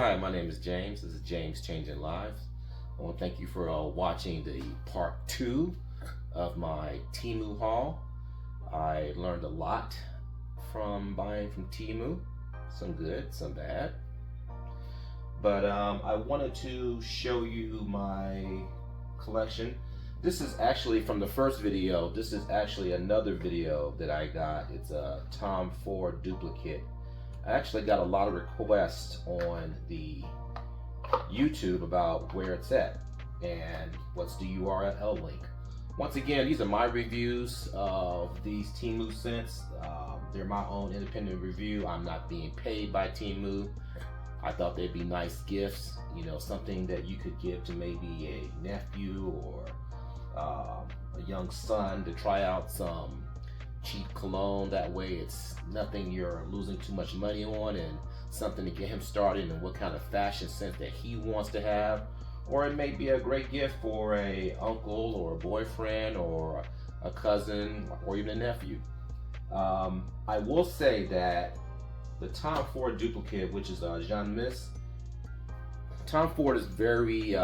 Hi, my name is James. This is James Changing Lives. I want to thank you for watching the part 2 of my Temu haul. I learned a lot from buying from Temu. Some good, some bad. But I wanted to show you my collection. This is actually from the first video. This is actually another video that I got. It's a Tom Ford duplicate. I actually got a lot of requests on the YouTube about where it's at and what's the URL link. Once again, these are my reviews of these Temu scents. They're my own independent review. I'm not being paid by Temu. I thought they'd be nice gifts, you know, something that you could give to maybe a nephew or a young son to try out some cheap cologne. That way it's nothing you're losing too much money on, and something to get him started and what kind of fashion sense that he wants to have. Or it may be a great gift for a uncle or a boyfriend or a cousin or even a nephew. I will say that the Tom Ford duplicate, which is JamesChangesLives, Tom Ford is very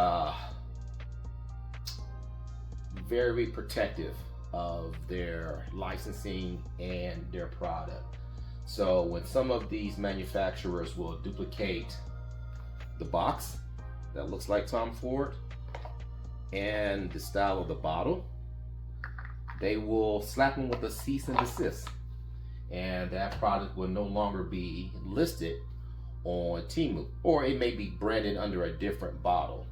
protective of their licensing and their product. So when some of these manufacturers will duplicate the box that looks like Tom Ford and the style of the bottle, they will slap them with a cease and desist, and that product will no longer be listed on Temu, or it may be branded under a different bottle.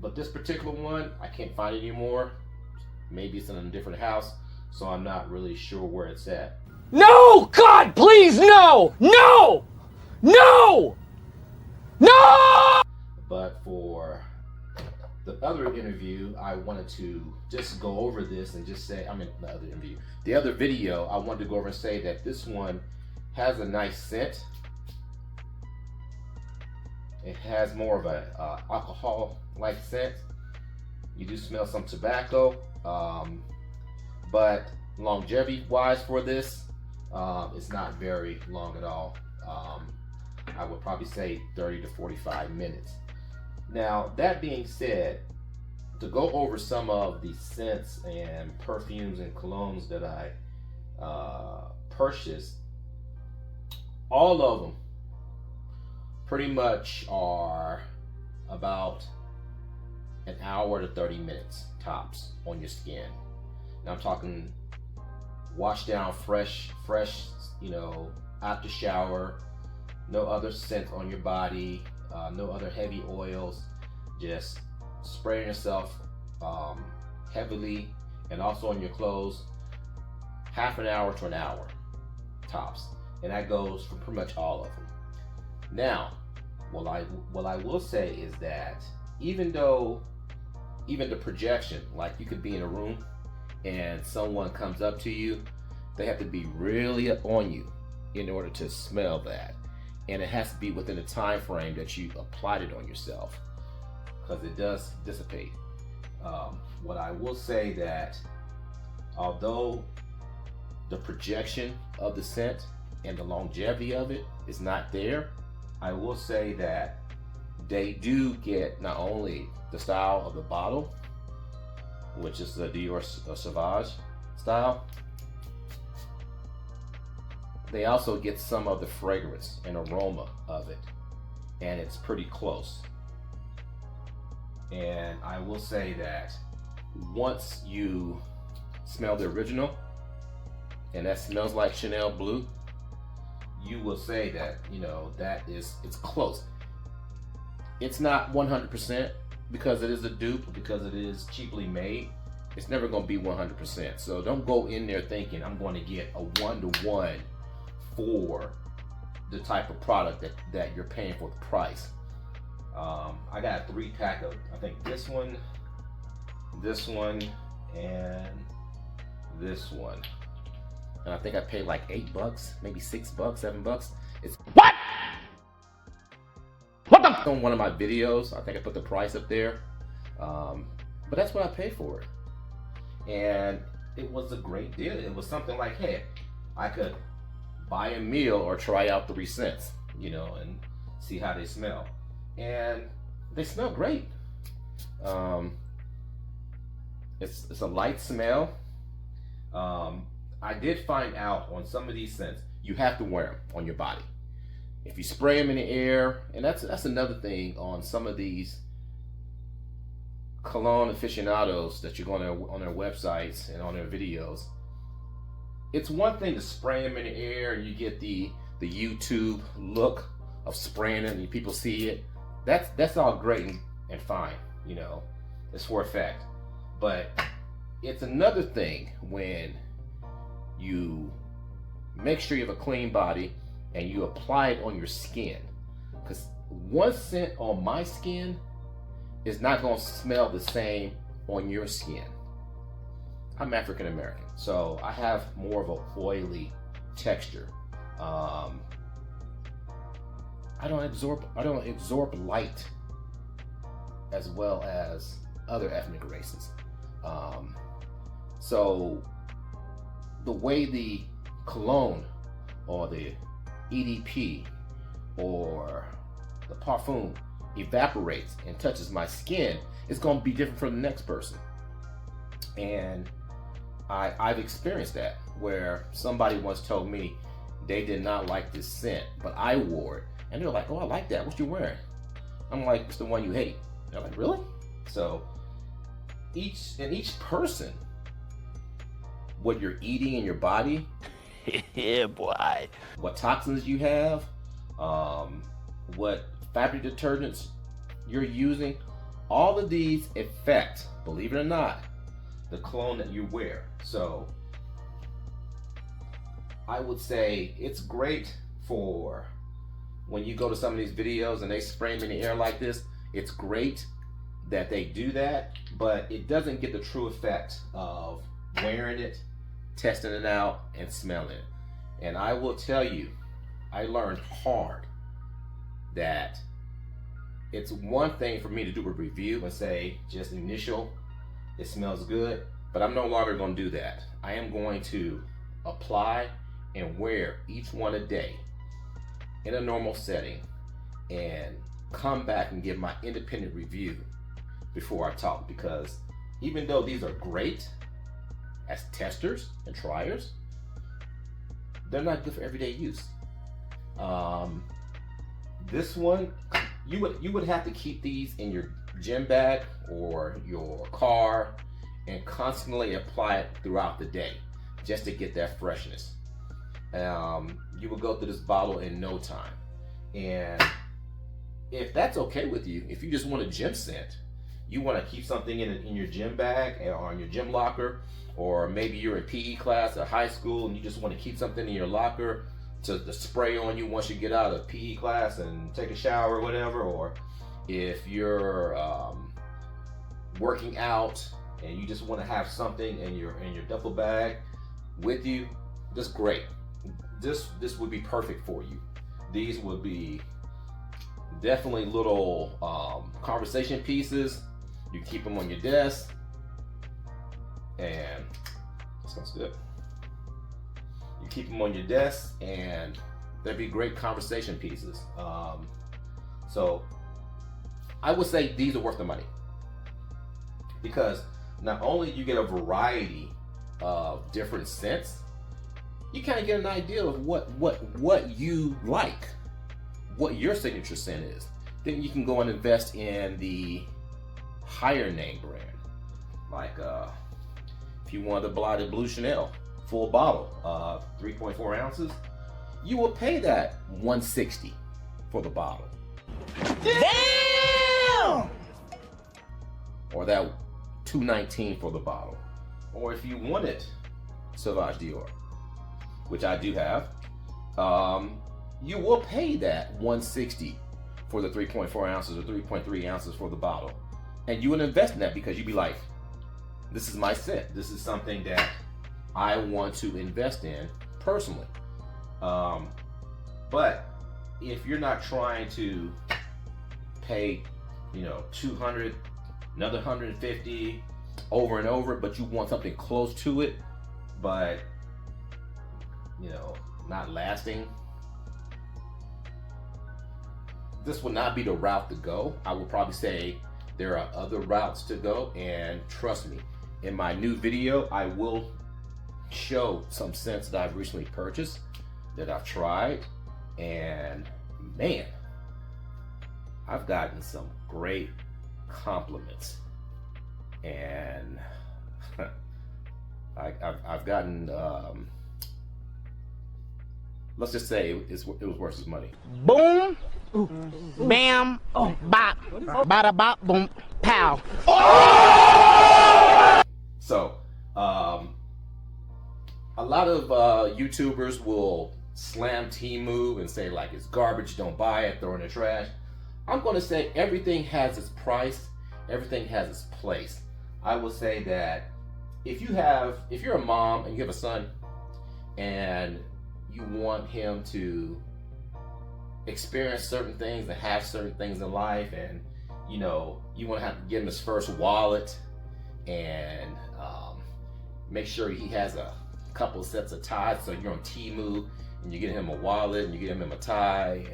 But this particular one, I can't find it anymore. Maybe it's in a different house, so I'm not really sure where it's at. No! God, please, no! No! No! No! But for the other interview, I wanted to just go over this and just say, the other video, I wanted to go over and say that this one has a nice scent. It has more of a alcohol-like scent. You do smell some tobacco, but longevity-wise for this, it's not very long at all. I would probably say 30 to 45 minutes. Now, that being said, to go over some of the scents and perfumes and colognes that I purchased, all of them pretty much are about an hour to 30 minutes tops on your skin. Now I'm talking wash down fresh, you know, after shower, no other scent on your body, no other heavy oils, just spraying yourself heavily and also on your clothes, half an hour to an hour tops, and that goes for pretty much all of them. Now, what I will say is that even the projection, like you could be in a room and someone comes up to you, they have to be really up on you in order to smell that, and it has to be within the time frame that you applied it on yourself, because it does dissipate. What I will say that although the projection of the scent and the longevity of it is not there, I will say that they do get not only the style of the bottle, which is the Dior Sauvage style, they also get some of the fragrance and aroma of it, and it's pretty close. And I will say that once you smell the original, and that smells like Chanel Blue, you will say that, you know, it's close. It's not 100% because it is a dupe, because it is cheaply made. It's never going to be 100%. So don't go in there thinking I'm going to get a 1-to-1 for the type of product that you're paying for the price. I got a 3-pack of, I think this one, and this one. And I think I paid like $8, maybe $6, $7. It's what? What the? On one of my videos, I think I put the price up there, but that's what I paid for it, and it was a great deal. It was something like, hey, I could buy a meal or try out 3 cents, you know, and see how they smell. And they smell great. It's a light smell. I did find out on some of these scents, you have to wear them on your body. If you spray them in the air, and that's another thing on some of these cologne aficionados that you're going on their websites and on their videos. It's one thing to spray them in the air and you get the YouTube look of spraying it and people see it. That's all great and fine, you know, it's for effect. But it's another thing when you make sure you have a clean body and you apply it on your skin. Because one scent on my skin is not going to smell the same on your skin. I'm African American, so I have more of an oily texture. I don't absorb light as well as other ethnic races. So the way the cologne or the EDP or the parfum evaporates and touches my skin, it's going to be different from the next person. And I've experienced that, where somebody once told me they did not like this scent, but I wore it, and they're like, "Oh, I like that. What you wearing?" I'm like, "It's the one you hate." They're like, "Really?" So each person, what you're eating in your body, Yeah, boy. what toxins you have, what fabric detergents you're using, all of these affect, believe it or not, the cologne that you wear. So I would say it's great for when you go to some of these videos and they spray them in the air like this. It's great that they do that, but it doesn't get the true effect of wearing it, testing it out, and smelling it. And I will tell you, I learned hard that it's one thing for me to do a review and say, just initial, it smells good, but I'm no longer going to do that. I am going to apply and wear each one a day in a normal setting and come back and give my independent review before I talk, because even though these are great as testers and triers, they're not good for everyday use. This one, you would have to keep these in your gym bag or your car and constantly apply it throughout the day just to get that freshness. You will go through this bottle in no time. And if that's okay with you, if you just want a gym scent, you want to keep something in your gym bag or in your gym locker, or maybe you're in PE class at high school and you just want to keep something in your locker to spray on you once you get out of PE class and take a shower or whatever, or if you're working out and you just want to have something in your duffel bag with you, that's great. This would be perfect for you. These would be definitely little conversation pieces. You keep them on your desk, and sounds good. You keep them on your desk, and they'd be great conversation pieces. So I would say these are worth the money, because not only you get a variety of different scents, you kind of get an idea of what you like, what your signature scent is. Then you can go and invest in the higher name brand, like if you want the Blue Chanel full bottle, 3.4 ounces, you will pay that $160 for the bottle. Damn! Or that $219 for the bottle. Or if you wanted Sauvage Dior, which I do have, you will pay that $160 for the 3.4 ounces or 3.3 ounces for the bottle. And you would invest in that because you'd be like, this is my scent. This is something that I want to invest in personally. But if you're not trying to pay, $200, another $150 over and over, but you want something close to it, but not lasting, this will not be the route to go. I will probably say there are other routes to go, and trust me, in my new video, I will show some scents that I've recently purchased, that I've tried, and man, I've gotten some great compliments, and I've gotten, let's just say it was worth his money. Boom, bam, bop, bada bop, boom, pow. So, a lot of YouTubers will slam Temu and say like it's garbage, don't buy it, throw it in the trash. I'm going to say everything has its price, everything has its place. I will say that if you're a mom and you have a son and you want him to experience certain things and have certain things in life, and you know you want to have to give him his first wallet and make sure he has a couple of sets of ties, so you're on Temu and you get him a wallet and you get him a tie,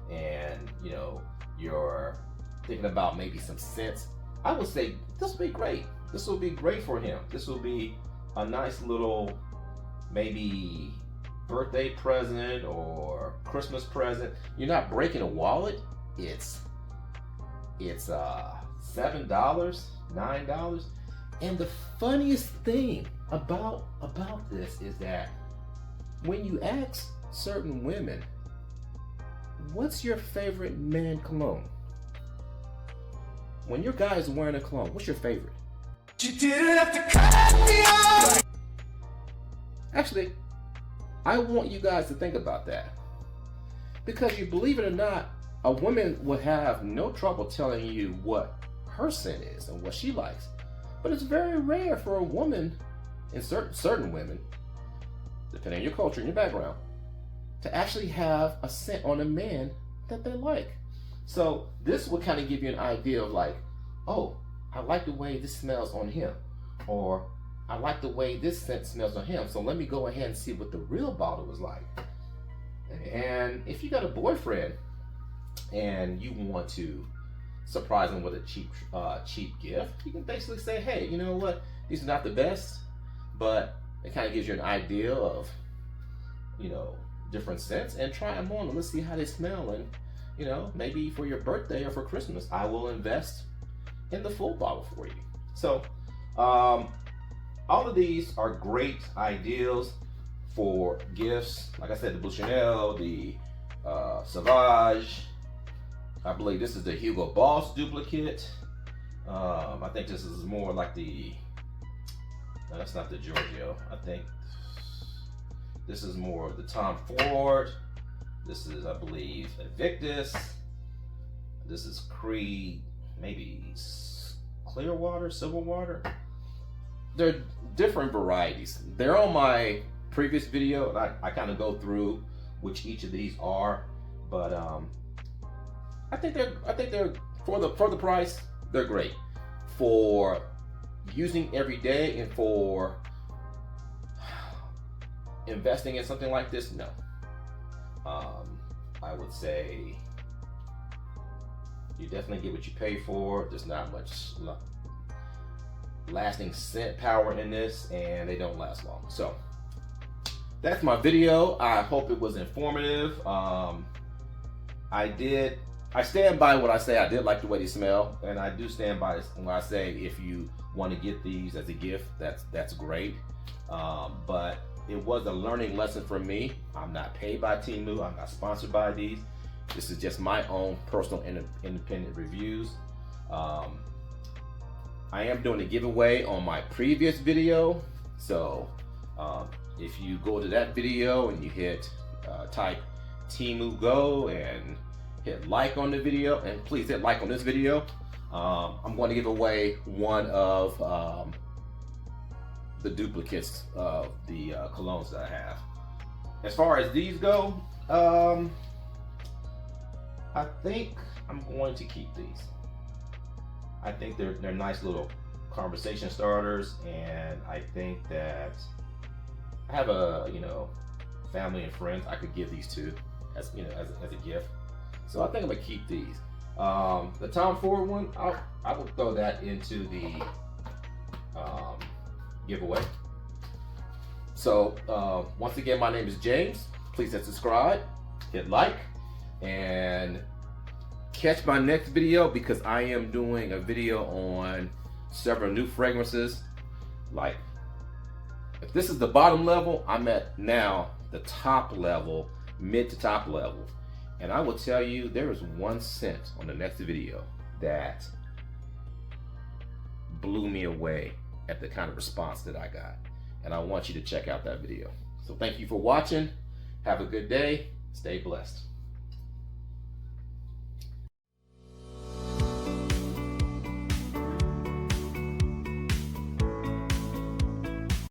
and you know you're thinking about maybe some scents, I would say this will be great. This will be great for him. This will be a nice little maybe birthday present or Christmas present. You're not breaking a wallet. It's $7, $9. And the funniest thing about this is that when you ask certain women, what's your favorite man cologne? When your guy is wearing a cologne, what's your favorite? You didn't have to cut me off. Actually, I want you guys to think about that, because you believe it or not, a woman would have no trouble telling you what her scent is and what she likes. But it's very rare for a woman, and certain women, depending on your culture and your background, to actually have a scent on a man that they like. So this will kind of give you an idea of like, oh, I like the way this smells on him, or I like the way this scent smells on him, so let me go ahead and see what the real bottle was like. And if you got a boyfriend and you want to surprise him with a cheap gift, you can basically say, hey, you know what, these are not the best, but it kind of gives you an idea of, you know, different scents, and try them on and let's see how they smell. And you know, maybe for your birthday or for Christmas, I will invest in the full bottle for you. So all of these are great ideas for gifts. Like I said, the Blue Chanel, the Sauvage, I believe this is the Hugo Boss duplicate. I think this is more like the, no, that's not the Giorgio. I think this is more of the Tom Ford. This is, I believe, Invictus. This is Creed, maybe Clearwater, Silverwater. They're different varieties. They're on my previous video, and I kind of go through which each of these are. But I think they're for the price, they're great for using every day, and for investing in something like this, no. I would say you definitely get what you pay for. There's not much lasting scent power in this, and they don't last long. So that's my video. I hope it was informative. I stand by what I say. I did like the way they smell, and I do stand by when I say if you want to get these as a gift, that's great. But it was a learning lesson for me. I'm not paid by Temu. I'm not sponsored by these. This is just my own personal independent reviews. I am doing a giveaway on my previous video. So if you go to that video and you hit type Temu Go and hit like on the video, and please hit like on this video, I'm going to give away one of the duplicates of the colognes that I have. As far as these go, I think I'm going to keep these. I think they're nice little conversation starters, and I think that I have a family and friends I could give these to as as a gift. So I think I'm gonna keep these. The Tom Ford one, I will throw that into the giveaway. So once again, my name is James. Please hit subscribe, hit like, and catch my next video, because I am doing a video on several new fragrances. Like, if this is the bottom level, I'm at now the top level, mid to top level. And I will tell you, there is one scent on the next video that blew me away at the kind of response that I got. And I want you to check out that video. So thank you for watching. Have a good day. Stay blessed.